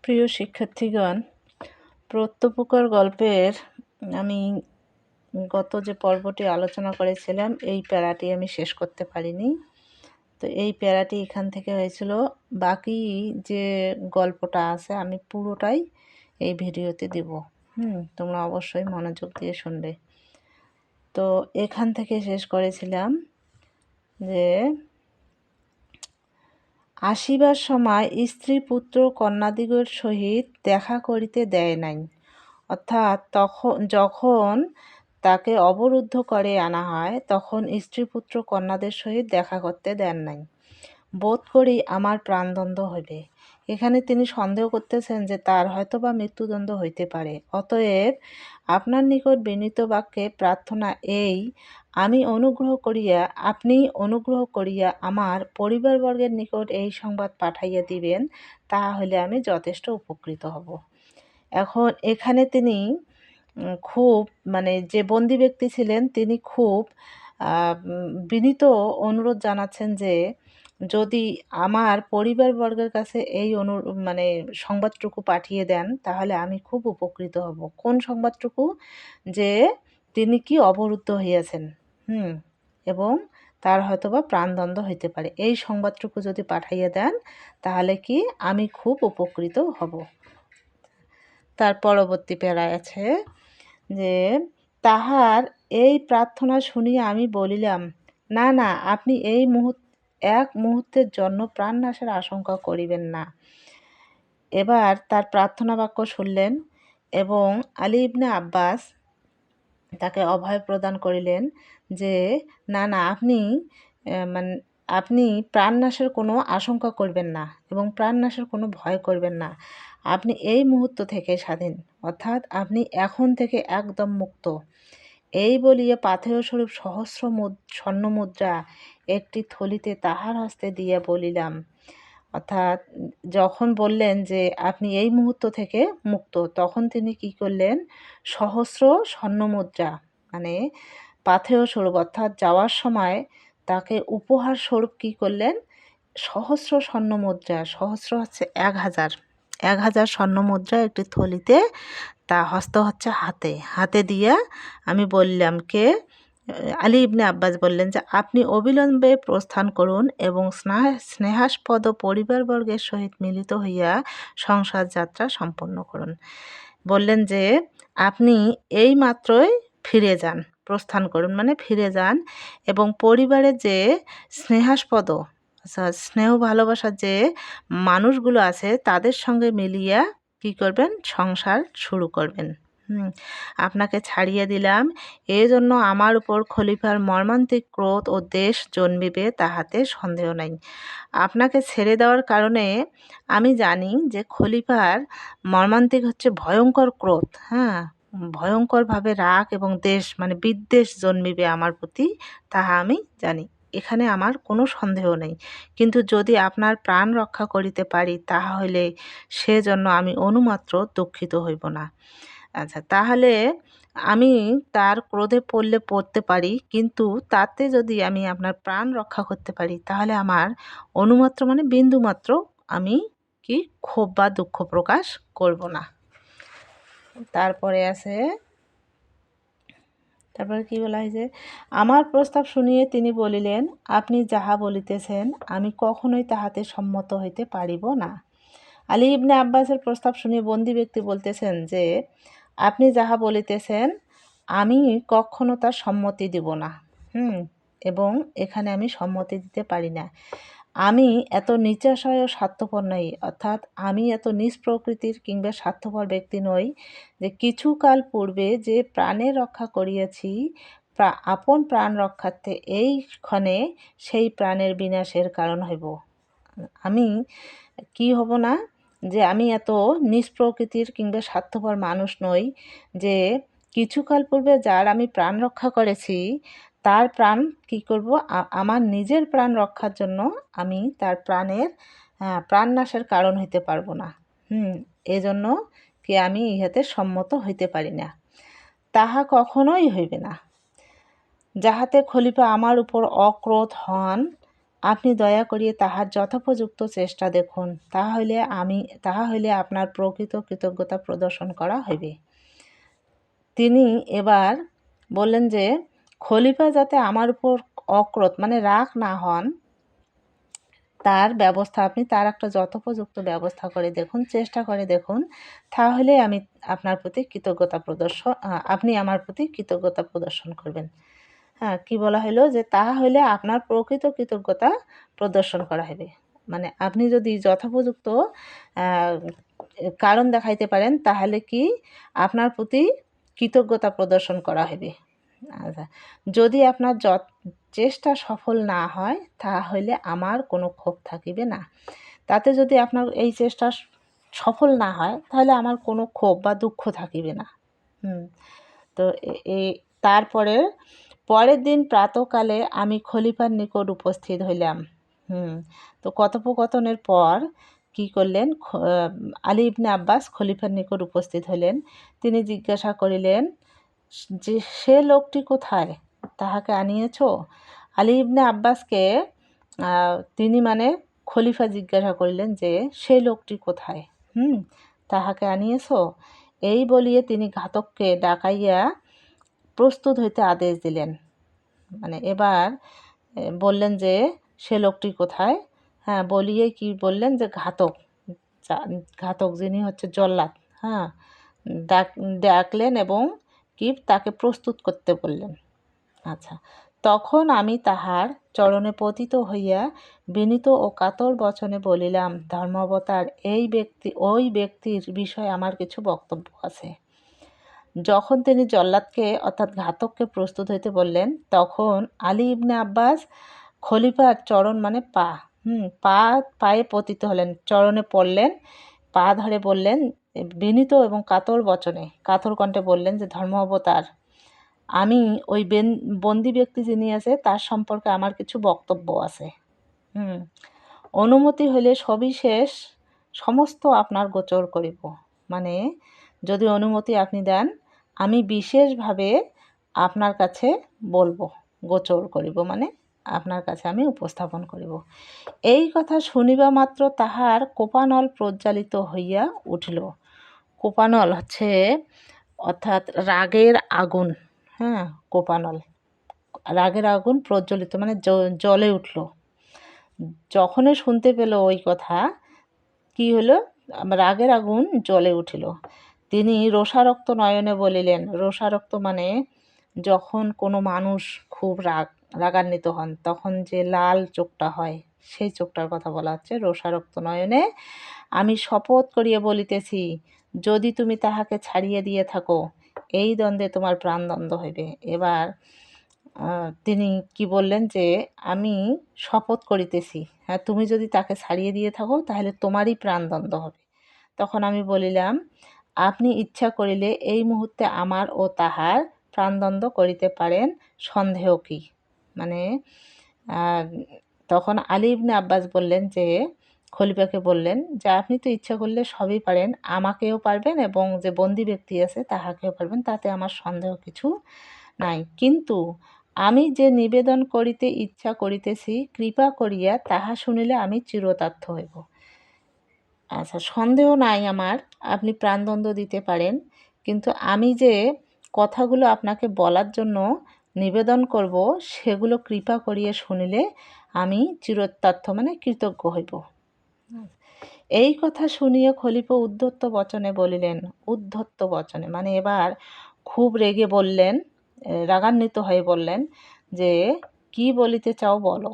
প্রিয় শিক্ষার্থীগণ, প্রত্যপকার গল্পের আমি গত যে পর্বটি আলোচনা করেছিলাম এই প্যারাটি আমি শেষ করতে পারিনি। তো এই প্যারাটি এখান থেকে হয়েছিল। বাকি যে গল্পটা আছে আমি পুরোটাই এই ভিডিওতে দেব। তোমরা অবশ্যই মনোযোগ দিয়ে শুনবে। তো এখান থেকে শেষ করেছিলাম যে আসিবার সময় স্ত্রী পুত্র কন্যাদিগের সহিত দেখা করিতে দেয় নাই, অর্থাৎ যখন তাকে অবরুদ্ধ করে আনা হয় তখন স্ত্রী পুত্র কন্যাদের সহিত দেখা করতে দেন নাই। বোধ করি আমার প্রাণদণ্ড হইবে। এখানে তিনি সন্দেহ করতেছেন যে তার হয়তো বা মৃত্যুদণ্ড হইতে পারে। অতএব আপনার নিকট বিনীত বাক্যে প্রার্থনা এই, আপনি অনুগ্রহ করিয়া আমার পরিবারবর্গের নিকট এই সংবাদ পাঠাইয়া দিবেন, তাহা হইলে আমি যথেষ্ট উপকৃত হব। এখন এখানে তিনি খুব যে বন্দি ব্যক্তি ছিলেন তিনি খুব বিনীত অনুরোধ জানাচ্ছেন যে যদি আমার পরিবারবর্গের কাছে এই সংবাদটুকু পাঠিয়ে দেন তাহলে আমি খুব উপকৃত হব। কোন সংবাদটুকু? যে তিনি কি অবরুদ্ধ হইয়াছেন এবং তার হয়তোবা প্রাণদণ্ড হইতে পারে। এই সংবাদটুকু যদি পাঠাইয়া দেন তাহলে কি আমি খুব উপকৃত হব। তার পরবর্তী প্যারায় আছে যে তাহার এই প্রার্থনা শুনিয়া আমি বলিলাম, না না, আপনি এক মুহূর্তের জন্য প্রাণনাশের আশঙ্কা করিবেন না। এবার তার প্রার্থনা বাক্য শুনলেন এবং আলী ইবনে আব্বাস তাকে অভয় প্রদান করিলেন যে না না, আপনি প্রাণনাশের কোনো আশঙ্কা করবেন না এবং প্রাণনাশের কোনো ভয় করবেন না। আপনি এই মুহূর্ত থেকে স্বাধীন, অর্থাৎ আপনি এখন থেকে একদম মুক্ত। এই বলিয়া পাথেয়স্বরূপ সহস্র স্বর্ণমুদ্রা একটি থলিতে তাহার হস্তে দিয়া বলিলাম, অর্থাৎ যখন বললেন যে আপনি এই মুহূর্ত থেকে মুক্ত, তখন তিনি কি করলেন? সহস্র স্বর্ণমুদ্রা পাথেয় স্বরূপ, অর্থাৎ যাওয়ার সময় তাকে উপহার স্বরূপ কি করলেন? সহস্র স্বর্ণমুদ্রা, সহস্র হচ্ছে 1000 স্বর্ণমুদ্রা একটি থলিতে, তা হস্ত হচ্ছে হাতে দিয়া আমি বললাম, কে? আলী ইবনে আব্বাস বললেন যে আপনি অবিলম্বে প্রস্থান করুন এবং স্নেহাস্পদ পরিবারবর্গের সহিত মিলিত হইয়া সংসার যাত্রা সম্পন্ন করুন। বললেন যে আপনি এই মাত্রই ফিরে যান, প্রস্থান করুন ফিরে যান এবং পরিবারের যে স্নেহাস্পদ স্নেহ ভালোবাসার যে মানুষগুলো আছে তাদের সঙ্গে মিলিয়া কি করবেন? সংসার শুরু করবেন। আপনাকে ছাড়িয়ে দিলাম, এজন্য আমার উপর খলিফার মর্মান্তিক ক্রোধ ও দেশ জন্মিবে তাহাতে সন্দেহ নাই। আপনাকে ছেড়ে দেওয়ার কারণে আমি জানি যে খলিফার মর্মান্তিক হচ্ছে ভয়ঙ্কর ক্রোধ, ভয়ঙ্করভাবে রাগ এবং দেশ বিদ্বেষ জন্মিবে আমার প্রতি, তাহা আমি জানি। এখানে আমার কোনো সন্দেহ নেই। কিন্তু যদি আপনার প্রাণ রক্ষা করিতে পারি তাহা হইলে সেজন্য আমি অনুমাত্র দুঃখিত হইব না। আচ্ছা, তাহলে আমি তার ক্রোধে পড়তে পারি, কিন্তু তাতে যদি আমি আপনার প্রাণ রক্ষা করতে পারি তাহলে আমার অনুমাত্র বিন্দুমাত্র আমি কি ক্ষোভ বা দুঃখ প্রকাশ করব না। তারপরে কি বলা হয়েছে? আমার প্রস্তাব শুনিয়ে তিনি বলিলেন, আপনি যাহা বলিতেছেন আমি কখনোই তাহাতে সম্মত হইতে পারিব না। আলী ইবনে আব্বাসের প্রস্তাব শুনিয়ে বন্দি ব্যক্তি বলতেছেন যে আপনি যাহা বলিতেছেন আমি কখনো তার সম্মতি দিব না, এবং এখানে আমি সম্মতি দিতে পারি না। আমি এত নিচাশয় ও স্বার্থপর নই, অর্থাৎ আমি এত নিজ প্রকৃতির কিংবা স্বার্থপর ব্যক্তি নই যে কিছুকাল পূর্বে যে প্রাণের রক্ষা করিয়াছি, আপন প্রাণ রক্ষার্থে এই ক্ষণে সেই প্রাণের বিনাশের কারণ হইব। আমি কি হব না? যে আমি এত নিজ প্রকৃতির কিংবা স্বার্থপর মানুষ নই যে কিছুকাল পূর্বে যার আমি প্রাণ রক্ষা করেছি তার প্রাণ কি করব? আমার নিজের প্রাণ রক্ষার জন্য আমি তার প্রাণনাশের কারণ হইতে পারবো না। এজন্য কি আমি ইহাতে সম্মত হইতে পারি না। তাহা কখনোই হইবে না। যাহাতে খলিফা আমার উপর অক্রোধ হন, আপনি দয়া করিয়া তাহার যথোপযুক্ত চেষ্টা দেখুন, তাহা হইলে আপনার প্রকৃত কৃতজ্ঞতা প্রদর্শন করা হইবে। তিনি এবার বললেন যে খলিফা যাতে আমার উপর অক্রোধ মানে রাগ না হন, তার ব্যবস্থা তার একটা যথোপযুক্ত ব্যবস্থা করে দেখুন, চেষ্টা করে দেখুন, তাহলে আমি আপনার প্রতি কৃতজ্ঞতা প্রদর্শন আপনি আমার প্রতি কৃতজ্ঞতা প্রদর্শন করবেন। হ্যাঁ, কি বলা হলো যে তাহা হইলে আপনার প্রকৃত কৃতজ্ঞতা প্রদর্শন করা হবে। মানে আপনি যদি যথোপযুক্ত কারণ দেখাইতে পারেন, তাহলে কি আপনার প্রতি কৃতজ্ঞতা প্রদর্শন করা হবে। আচ্ছা, যদি আপনার চেষ্টা সফল না হয়, তাহলে আমার কোনো ক্ষোভ থাকিবে না। তাতে যদি আপনার এই চেষ্টা সফল না হয়, তাহলে আমার কোনো ক্ষোভ বা দুঃখ থাকিবে না। তো এই তারপরে পরের দিন প্রাতকালে আমি খলিফার নিকট উপস্থিত হইলাম। তো কথোপকথনের পর কি করলেন, আলী ইবনে আব্বাস খলিফার নিকট উপস্থিত হলেন। তিনি জিজ্ঞাসা করিলেন যে সে লোকটি কোথায়, তাহাকে আনিয়েছ? আলী ইবনে আব্বাসকে তিনি মানে খলিফা জিজ্ঞাসা করিলেন যে সেই লোকটি কোথায়, তাহাকে আনিয়েছ? এই বলিয়ে তিনি ঘাতককে ডাকাইয়া প্রস্তুত হইতে আদেশ দিলেন। মানে এবার বললেন যে সে লোকটি কোথায়, হ্যাঁ বলিয়ে কি বললেন যে ঘাতক যিনি হচ্ছে জল্লাদ, হ্যাঁ ডাকলেন এবং কি তাকে প্রস্তুত করতে বললেন। আচ্ছা, তখন আমি তাহার চরণে পতিত হইয়া বিনীত ও কাতর বচনে বলিলাম, ধর্মাবতার ওই ব্যক্তির বিষয়ে আমার কিছু বক্তব্য আছে। যখন তিনি জল্লাদকে অর্থাৎ ঘাতককে প্রস্তুত হইতে বললেন, তখন আলী ইবনে আব্বাস খলিফার চরণ মানে পায়ে পতিত হলেন, চরণে পড়লেন, পা ধরে বললেন বিনীত এবং কাতর বচনে, কাতর কণ্ঠে বললেন যে ধর্মাবতার, আমি ওই বন্দি ব্যক্তি যিনি আছে তার সম্পর্কে আমার কিছু বক্তব্য আছে। অনুমতি হইলে সবিশেষ সমস্ত আপনার গোচর করিব। মানে যদি অনুমতি আপনি দেন, আমি বিশেষভাবে আপনার কাছে বলবো, গোচর করিব, মানে আপনার কাছে আমি উপস্থাপন করিব। এই কথা শুনিবা মাত্র তাহার কোপানল প্রজ্বালিত হইয়া উঠিল। কোপানল হচ্ছে অর্থাৎ রাগের আগুন, হ্যাঁ কোপানল, রাগের আগুন প্রজ্বলিত মানে জ্বলে উঠল। যখনই শুনতে পেল ওই কথা, কি হলো, রাগের আগুন জ্বলে উঠিল। তিনি রোষারক্ত নয়নে বলিলেন, রোষারক্ত মানে যখন কোনো মানুষ খুব রাগান্বিত হন তখন যে লাল চোখটা হয়, সেই চোখটার কথা বলা হচ্ছে। রোষারক্ত নয়নে আমি শপথ করিয়া বলিতেছি, যদি তুমি তাহাকে ছাড়িয়ে দিয়ে থাকো, এই দ্বন্দ্বে তোমার প্রাণদণ্ড হইবে। এবার তিনি কি বললেন যে আমি শপথ করিতেছি, হ্যাঁ তুমি যদি তাকে ছাড়িয়ে দিয়ে থাকো তাহলে তোমারই প্রাণদণ্ড হবে। তখন আমি বলিলাম, আপনি ইচ্ছা করিলে এই মুহূর্তে আমার ও তাহার প্রাণদণ্ড করিতে পারেন, সন্দেহ কি? মানে তখন আলী ইবনে আব্বাস বললেন যে খলিফাকে বললেন যে আপনি তো ইচ্ছা করলে সবই পারেন, আমাকেও পারবেন এবং যে বন্দি ব্যক্তি আছে তাহাকেও পারবেন, তাতে আমার সন্দেহ কিছু নাই। কিন্তু আমি যে নিবেদন করিতে ইচ্ছা করিতেছি, কৃপা করিয়া তাহা শুনিলে আমি চিরতার্থ হইব। আচ্ছা, সন্দেহ নাই আমার, আপনি প্রাণদণ্ড দিতে পারেন, কিন্তু আমি যে কথাগুলো আপনাকে বলার জন্য নিবেদন করব, সেগুলো কৃপা করিয়া শুনিলে আমি চিরতার্থ মানে কৃতজ্ঞ হইব। এই কথা শুনিয়া খলিফা উদ্ধত্ত বচনে বলিলেন, উদ্ধত্ত বচনে মানে এবার খুব রেগে বললেন, রাগান্বিত হয়ে বললেন যে কি বলিতে চাও বলো।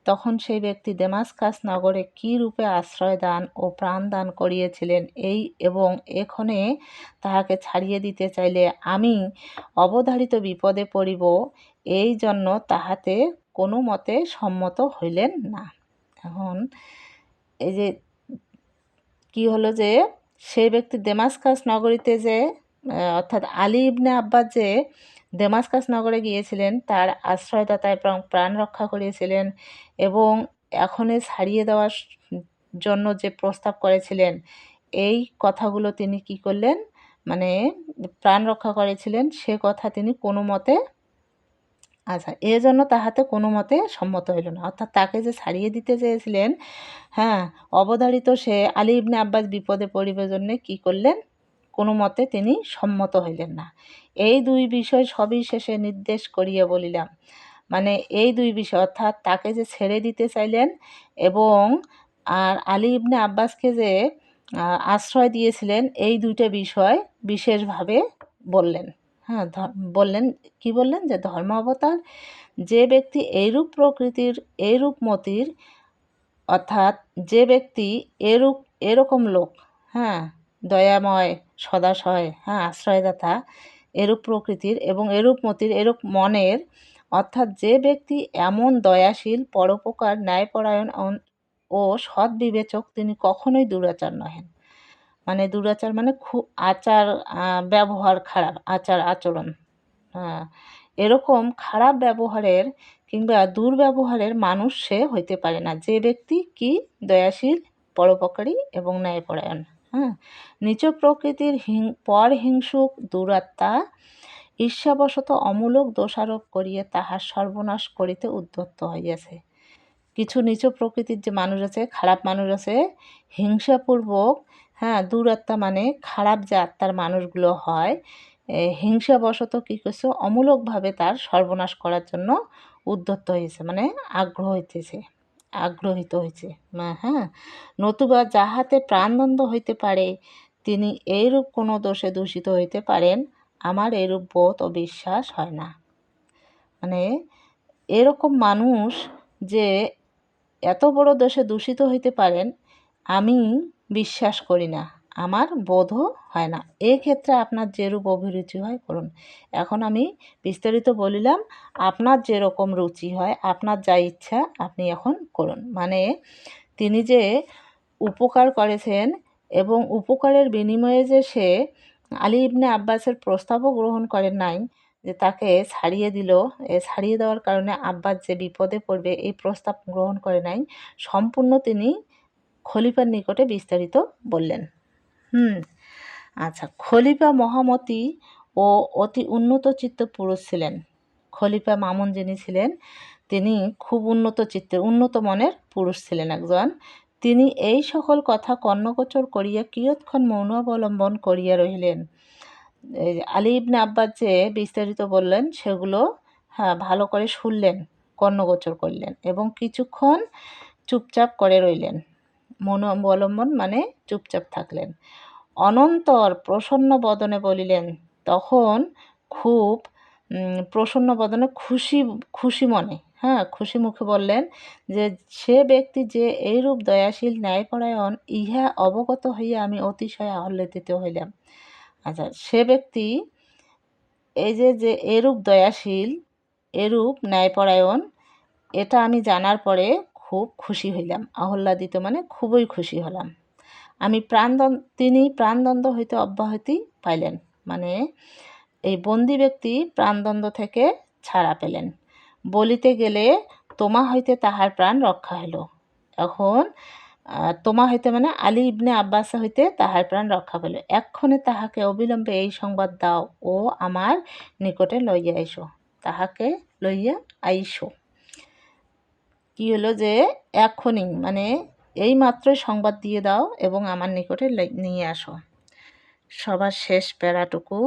তখন সেই ব্যক্তি দেমাসকাস নগরে কী রূপে আশ্রয় দান ও প্রাণ দান করিয়েছিলেন এবং এক্ষণে তাহাকে ছাড়িয়ে দিতে চাইলে আমি অবধারিত বিপদে পড়িব, এই জন্য তাহাতে কোনো মতে সম্মত হইলেন না। এখন এই যে কি হলো যে সেই ব্যক্তি দেমাসকাস নগরীতে যে অর্থাৎ আলী ইবনে আব্বাস যে দেমাসকাস নগরে গিয়েছিলেন, তার আশ্রয়দাতায় প্রাণ রক্ষা করিয়েছিলেন এবং এখনে ছাড়িয়ে দেওয়ার জন্য যে প্রস্তাব করেছিলেন, এই কথাগুলো তিনি কি করলেন, মানে প্রাণ রক্ষা করেছিলেন, সে কথা তিনি কোনো মতে আচ্ছা, এজন্য তাহাতে কোনো মতে সম্মত হইল না। অর্থাৎ তাকে যে ছাড়িয়ে দিতে চেয়েছিলেন, হ্যাঁ, অবধারিত সে আলী ইবনে আব্বাস বিপদে পড়িবার জন্যে কী করলেন? কোনো মতে তিনি সম্মত হইলেন না। এই দুই বিষয় সবিশেষে নির্দেশ করিয়া বলিলাম। মানে এই দুই বিষয় অর্থাৎ তাকে যে ছেড়ে দিতে চাইলেন এবং আলী ইবনে আব্বাসকে যে আশ্রয় দিয়েছিলেন, এই দুইটা বিষয় বিশেষভাবে বললেন। হ্যাঁ, বললেন, কি বললেন? যে ধর্ম অবতার যে ব্যক্তি এইরূপ প্রকৃতির, এইরূপ মতির, অর্থাৎ যে ব্যক্তি এরকম লোক, হ্যাঁ, দয়াময়, সদাশয়, হ্যাঁ, আশ্রয়দাতা, এরূপ প্রকৃতির এবং এরূপ মতির, এরূপ মনের, অর্থাৎ যে ব্যক্তি এমন দয়াশীল, পরোপকার, ন্যায়পরায়ণ ও সৎ বিবেচক, তিনি কখনোই দুরাচার নহেন। মানে দুরাচার মানে খুব আচার, ব্যবহার খারাপ, আচরণ, হ্যাঁ, এরকম খারাপ ব্যবহারের কিংবা দুর্ব্যবহারের মানুষ সে হইতে পারে না। যে ব্যক্তি কি দয়াশীল, পরোপকারী এবং ন্যায়পরায়ণ, হ্যাঁ, নিচ প্রকৃতির পরহিংসুক দুরাত্মা ঈর্ষাবশত অমূলক দোষারোপ করিয়া তাহার সর্বনাশ করিতে উদ্যত হইয়াছে। কিছু নিচ প্রকৃতির যে মানুষ আছে, খারাপ মানুষ আছে, হিংসাপূর্বক, হ্যাঁ, দুরাত্মা মানে খারাপ যে আত্মার মানুষগুলো হয়, হিংসাবশত কী করছে? অমূলকভাবে তার সর্বনাশ করার জন্য উদ্যত হয়েছে, মানে আগ্রহিত হয়েছে। হ্যাঁ, নতুবা যাহাতে প্রাণদণ্ড হইতে পারে, তিনি এইরূপ কোনো দোষে দূষিত হইতে পারেন, আমার এরূপ বোধ ও বিশ্বাস হয় না। মানে এরকম মানুষ যে এত বড় দোষে দূষিত হইতে পারেন, আমি বিশ্বাস করি না, আমার বোধও হয় না। এক্ষেত্রে আপনার যেরূপ অভিরুচি হয় করুন। এখন আমি বিস্তারিত বলিলাম, আপনার যেরকম রুচি হয়, আপনার যা ইচ্ছা আপনি এখন করুন। মানে তিনি যে উপকার করেছেন এবং উপকারের বিনিময়ে যে সে আলী ইবনে আব্বাসের প্রস্তাবও গ্রহণ করেন নাই, যে তাকে ছাড়িয়ে দিল, ছাড়িয়ে দেওয়ার কারণে আব্বাস যে বিপদে পড়বে, এই প্রস্তাব গ্রহণ করে নাই, সম্পূর্ণ তিনি খলিফার নিকটে বিস্তারিত বললেন। আচ্ছা, খলিফা মহামতি ও অতি উন্নত চিত্ত পুরুষ ছিলেন। খলিফা মামুন যিনি ছিলেন, তিনি খুব উন্নত চিত্তের, উন্নত মনের পুরুষ ছিলেন একজন। তিনি এই সকল কথা কর্ণগোচর করিয়া কিয়ৎক্ষণ মৌন অবলম্বন করিয়া রহিলেন। আলী ইবনে আব্বাস যে বিস্তারিত বললেন সেগুলো, হ্যাঁ, ভালো করে শুনলেন, কর্ণগোচর করলেন এবং কিছুক্ষণ চুপচাপ করে রইলেন। মৌন অবলম্বন মানে চুপচাপ থাকলেন। অনন্তর প্রসন্ন বদনে বলিলেন, তখন খুব প্রসন্ন বদনে, খুশি মনে, হ্যাঁ, খুশি মুখে বললেন যে সে ব্যক্তি যে এইরূপ দয়াশীল, ন্যায়পরায়ণ, ইহা অবগত হইয়া আমি অতিশয় আহ্লাদিত হইলাম। আচ্ছা, সে ব্যক্তি এই যে এরূপ দয়াশীল, এরূপ ন্যায়পরায়ণ, এটা আমি জানার পরে খুব খুশি হইলাম। আহ্লাদিত মানে খুবই খুশি হলাম। তিনি প্রাণদণ্ড হইতে অব্যাহতি পাইলেন, মানে এই বন্দি ব্যক্তি প্রাণদণ্ড থেকে ছাড়া পেলেন। বলিতে গেলে তোমা হইতে তাহার প্রাণ রক্ষা হইল। এখন তোমা হইতে মানে আলী ইবনে আব্বাস হইতে তাহার প্রাণ রক্ষা পেল। এক্ষণে তাহাকে অবিলম্বে এই সংবাদ দাও ও আমার নিকটে লইয়া আইসো। তাহাকে লইয়া আইসো, কি হলো? যে এক্ষুনি মানে এই মাত্রই সংবাদ দিয়ে দাও এবং আমার নিকটে নিয়ে আসো। সবার শেষ প্যারাটুকু,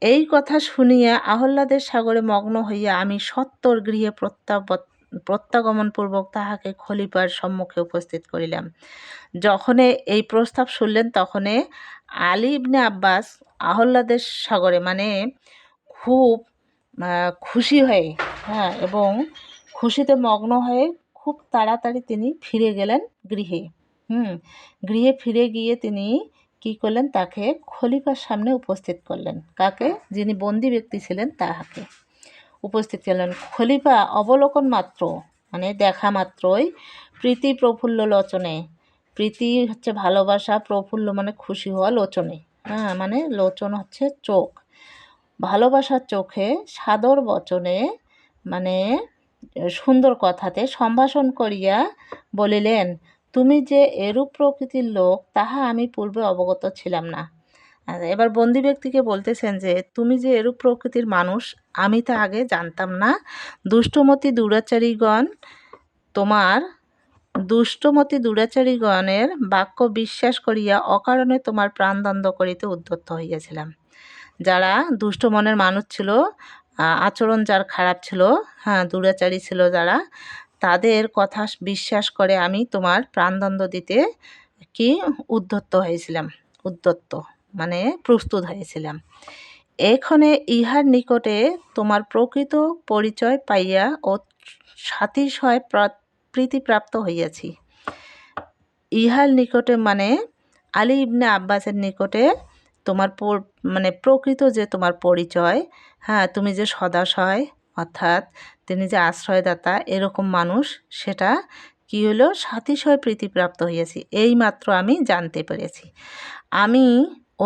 এই কথা শুনিয়া আহ্লাদের সাগরে মগ্ন হইয়া আমি সত্বর গৃহে প্রত্যাগমনপূর্বক তাহাকে খলিফার সম্মুখে উপস্থিত করিলাম। যখনে এই প্রস্তাব শুনলেন, তখনে আলী ইবনে আব্বাস আহ্লাদের সাগরে মানে খুব খুশি হয়ে, হ্যাঁ, এবং খুশিতে মগ্ন হয়ে খুব তাড়াতাড়ি তিনি ফিরে গেলেন গৃহে। গৃহে ফিরে গিয়ে তিনি কি করলেন? তাকে খলিফার সামনে উপস্থিত করলেন। কাকে? যিনি বন্দি ব্যক্তি ছিলেন তাহাকে উপস্থিত করলেন। খলিফা অবলোকন মাত্র মানে দেখা মাত্রই প্রীতি প্রফুল্ল লোচনে, প্রীতি হচ্ছে ভালোবাসা, প্রফুল্ল মানে খুশি হওয়া, লোচনে, হ্যাঁ, মানে লোচন হচ্ছে চোখ, ভালোবাসার চোখে, সাদর বচনে মানে সুন্দর কথাতে সম্ভাষণ করিয়া বলিলেন, তুমি যে এরূপ প্রকৃতির লোক তাহা আমি পূর্বে অবগত ছিলাম না। এবার বন্দি ব্যক্তিকে বলতেছেন যে তুমি যে এরূপ প্রকৃতির মানুষ আমি তা আগে জানতাম না। দুষ্টমতি দুরাচারীগণ তোমার দুষ্টমতি দুরাচারীগণের বাক্য বিশ্বাস করিয়া অকারণে তোমার প্রাণদণ্ড করিতে উদ্যত হইয়াছিলাম। যারা দুষ্ট মনের মানুষ ছিল, আচরণ যার খারাপ ছিল, হ্যাঁ দুরাচারী ছিল যারা, তাদের কথা বিশ্বাস করে আমি তোমার প্রাণদণ্ড দিতে কি উদ্যত হয়েছিলাম। উদ্যত মানে প্রস্তুত হয়েছিলাম। এক্ষণে ইহার নিকটে তোমার প্রকৃত পরিচয় পাইয়া ও সাতিশয় প্রীতিপ্রাপ্ত হইয়াছি। ইহার নিকটে মানে আলী ইবনে আব্বাসের নিকটে তোমার মানে প্রকৃত যে তোমার পরিচয়, হ্যাঁ তুমি যে সদাশয় অর্থাৎ তিনি যে আশ্রয়দাতা এরকম মানুষ, সেটা কি হলো সাতিশয় প্রীতিপ্রাপ্ত হইয়াছি, এইমাত্র আমি জানতে পেরেছি। আমি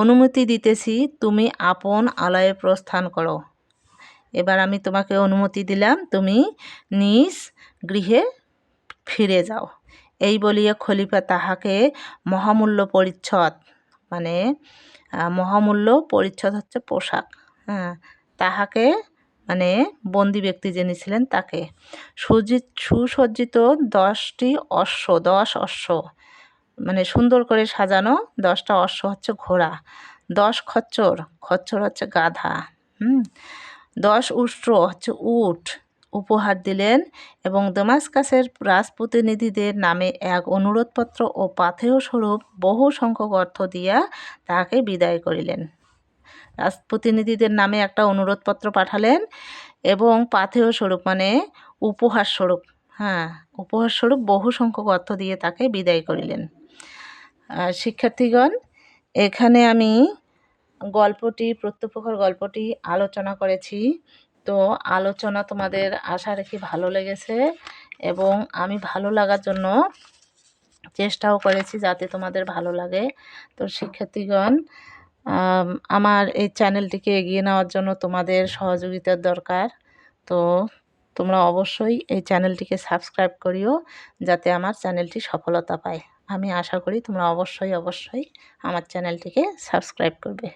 অনুমতি দিতেছি তুমি আপন আলয়ে প্রস্থান করো। এবার আমি তোমাকে অনুমতি দিলাম, তুমি নিজ গৃহে ফিরে যাও। এই বলিয়া খলিফা তাহাকে মহামূল্য পরিচ্ছদ মানে মহামূল্য পরিচ্ছদ হচ্ছে পোশাক, হ্যাঁ তাহাকে মানে বন্দি ব্যক্তি যিনি ছিলেন তাকে সুসজ্জিত 10 অশ্ব মানে সুন্দর করে সাজানো 10টা অশ্ব হচ্ছে ঘোড়া, 10 খচ্চর, খচ্চর হচ্ছে গাধা, 10 উষ্ট্র হচ্ছে উট উপহার দিলেন এবং দমাস্কাসের রাজপ্রতিনিধিদের নামে এক অনুরোধপত্র ও পাথেয় স্বরূপ বহু সংখ্যক অর্থ দিয়া তাহাকে বিদায় করিলেন। রাজপ্রতিনিধিদের নামে একটা অনুরোধপত্র পাঠালেন এবং পাথেয় স্বরূপ মানে উপহার স্বরূপ, হ্যাঁ উপহার স্বরূপ বহু সংখ্যক অর্থ দিয়ে তাকে বিদায় করিলেন। শিক্ষার্থীগণ, এখানে আমি প্রত্যুপকার গল্পটি আলোচনা করেছি। তো আলোচনা তোমাদের আশা রাখি ভালো লেগেছে এবং আমি ভালো লাগার জন্য চেষ্টাও করেছি যাতে তোমাদের ভালো লাগে। তো শিক্ষার্থীগণ, আমার এই চ্যানেলটিকে এগিয়ে নেওয়ার জন্য তোমাদের সহযোগিতার দরকার। তো তোমরা অবশ্যই এই চ্যানেলটিকে সাবস্ক্রাইব করিও যাতে আমার চ্যানেলটি সফলতা পায়। আমি আশা করি তোমরা অবশ্যই আমার চ্যানেলটিকে সাবস্ক্রাইব করবে।